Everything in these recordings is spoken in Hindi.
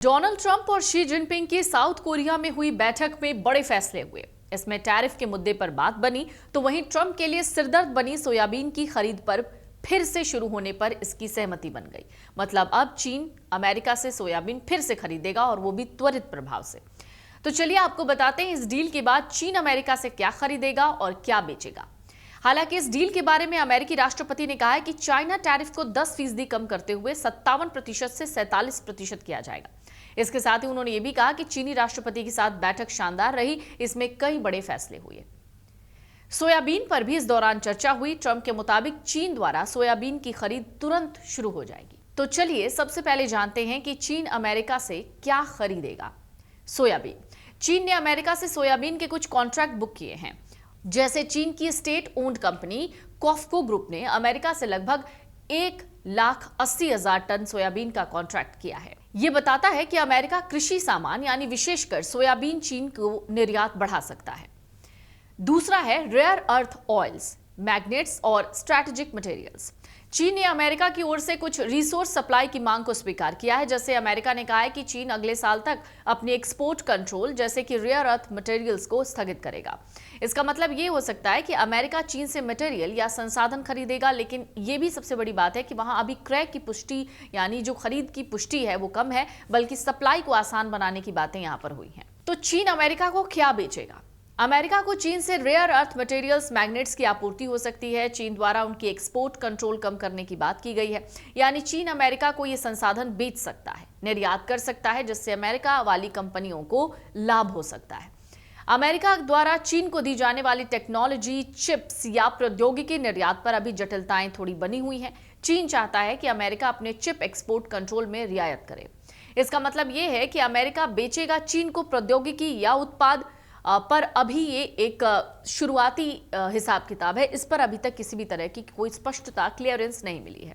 डोनाल्ड ट्रंप और शी जिनपिंग की साउथ कोरिया में हुई बैठक में बड़े फैसले हुए। इसमें टैरिफ के मुद्दे पर बात बनी, तो वहीं ट्रंप के लिए सिरदर्द बनी सोयाबीन की खरीद पर फिर से शुरू होने पर इसकी सहमति बन गई। मतलब अब चीन अमेरिका से सोयाबीन फिर से खरीदेगा और वो भी त्वरित प्रभाव से। तो चलिए आपको बताते हैं इस डील के बाद चीन अमेरिका से क्या खरीदेगा और क्या बेचेगा। हालांकि इस डील के बारे में अमेरिकी राष्ट्रपति ने कहा है कि चाइना टैरिफ को 10% कम करते हुए 57% से 47% किया जाएगा। इसके साथ ही उन्होंने ये भी कहा कि चीनी राष्ट्रपति के साथ बैठक शानदार रही, इसमें कई बड़े फैसले हुए। सोयाबीन पर भी इस दौरान चर्चा हुई। ट्रंप के मुताबिक चीन द्वारा सोयाबीन की खरीद तुरंत शुरू हो जाएगी। तो चलिए सबसे पहले जानते हैं कि चीन अमेरिका से क्या खरीदेगा। सोयाबीन। चीन ने अमेरिका से सोयाबीन के कुछ कॉन्ट्रैक्ट बुक किए हैं। जैसे चीन की स्टेट ओन्ड कंपनी कॉफको ग्रुप ने अमेरिका से लगभग 1,80,000 टन सोयाबीन का कॉन्ट्रैक्ट किया है। यह बताता है कि अमेरिका कृषि सामान यानी विशेषकर सोयाबीन चीन को निर्यात बढ़ा सकता है। दूसरा है रेयर अर्थ ऑयल्स, मैग्नेट्स और स्ट्रैटेजिक मटेरियल्स। चीन ने अमेरिका की ओर से कुछ रिसोर्स सप्लाई की मांग को स्वीकार किया है। जैसे अमेरिका ने कहा है कि चीन अगले साल तक अपनी एक्सपोर्ट कंट्रोल जैसे कि रेयर अर्थ मटेरियल्स को स्थगित करेगा। इसका मतलब ये हो सकता है कि अमेरिका चीन से मटेरियल या संसाधन खरीदेगा, लेकिन ये भी सबसे बड़ी बात है कि वहां अभी क्रय की पुष्टि यानी जो खरीद की पुष्टि है वो कम है, बल्कि सप्लाई को आसान बनाने की बातें यहां पर हुई हैं। तो चीन अमेरिका को क्या बेचेगा? अमेरिका को चीन से रेयर अर्थ मटेरियल्स, मैग्नेट्स की आपूर्ति हो सकती है। चीन द्वारा उनकी एक्सपोर्ट कंट्रोल कम करने की बात की गई है, यानी चीन अमेरिका को ये संसाधन बेच सकता है, निर्यात कर सकता है, जिससे अमेरिका वाली कंपनियों को लाभ हो सकता है। अमेरिका द्वारा चीन को दी जाने वाली टेक्नोलॉजी, चिप्स या प्रौद्योगिकी निर्यात पर अभी जटिलताएं थोड़ी बनी हुई हैं। चीन चाहता है कि अमेरिका अपने चिप एक्सपोर्ट कंट्रोल में रियायत करे। इसका मतलब यह है कि अमेरिका बेचेगा चीन को प्रौद्योगिकी या उत्पाद, पर अभी ये एक शुरुआती हिसाब किताब है। इस पर अभी तक किसी भी तरह की कोई स्पष्टता, क्लियरेंस नहीं मिली है।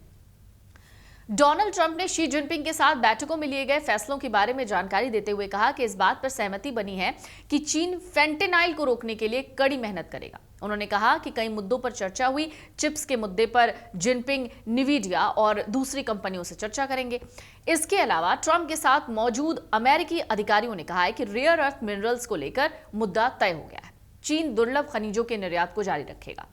डोनाल्ड ट्रंप ने शी जिनपिंग के साथ बैठकों में लिए गए फैसलों के बारे में जानकारी देते हुए कहा कि इस बात पर सहमति बनी है कि चीन फेंटेनाइल को रोकने के लिए कड़ी मेहनत करेगा। उन्होंने कहा कि कई मुद्दों पर चर्चा हुई। चिप्स के मुद्दे पर जिनपिंग निविडिया और दूसरी कंपनियों से चर्चा करेंगे। इसके अलावा ट्रंप के साथ मौजूद अमेरिकी अधिकारियों ने कहा है कि रेयर अर्थ मिनरल्स को लेकर मुद्दा तय हो गया है। चीन दुर्लभ खनिजों के निर्यात को जारी रखेगा।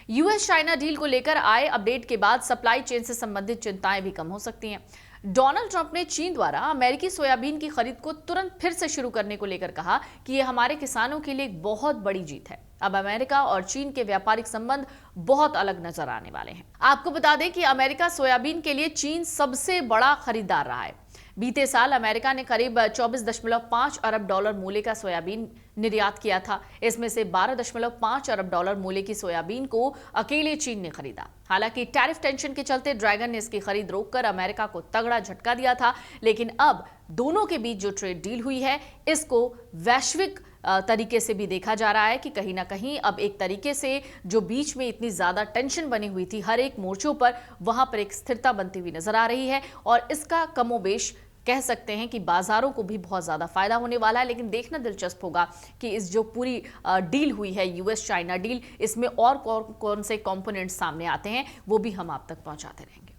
यूएस चाइना डील को लेकर आए अपडेट के बाद सप्लाई चेन से संबंधित चिंताएं भी कम हो सकती हैं। डोनाल्ड ट्रंप ने चीन द्वारा अमेरिकी सोयाबीन की खरीद को तुरंत फिर से शुरू करने को लेकर कहा कि यह हमारे किसानों के लिए एक बहुत बड़ी जीत है। अब अमेरिका और चीन के व्यापारिक संबंध बहुत अलग नजर आने वाले हैं। आपको बता दें कि अमेरिका सोयाबीन के लिए चीन सबसे बड़ा खरीदार रहा है। बीते साल अमेरिका ने करीब 24.5 अरब डॉलर मूल्य का सोयाबीन निर्यात किया था। इसमें से 12.5 अरब डॉलर मूल्य की सोयाबीन को अकेले चीन ने खरीदा। हालांकि टैरिफ टेंशन के चलते ड्रैगन ने इसकी खरीद रोककर अमेरिका को तगड़ा झटका दिया था, लेकिन अब दोनों के बीच जो ट्रेड डील हुई है, इसको वैश्विक तरीके से भी देखा जा रहा है कि कहीं ना कहीं अब एक तरीके से जो बीच में इतनी ज्यादा टेंशन बनी हुई थी हर एक मोर्चों पर, वहां पर एक स्थिरता बनती हुई नजर आ रही है। और इसका कमोबेश कह सकते हैं कि बाजारों को भी बहुत ज्यादा फायदा होने वाला है। लेकिन देखना दिलचस्प होगा कि इस जो पूरी डील हुई है, यूएस चाइना डील, इसमें और कौन से कंपोनेंट्स सामने आते हैं, वो भी हम आप तक पहुंचाते रहेंगे।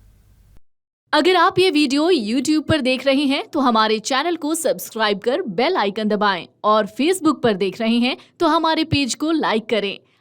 अगर आप ये वीडियो YouTube पर देख रहे हैं तो हमारे चैनल को सब्सक्राइब कर बेल आइकन दबाएं, और Facebook पर देख रहे हैं तो हमारे पेज को लाइक करें।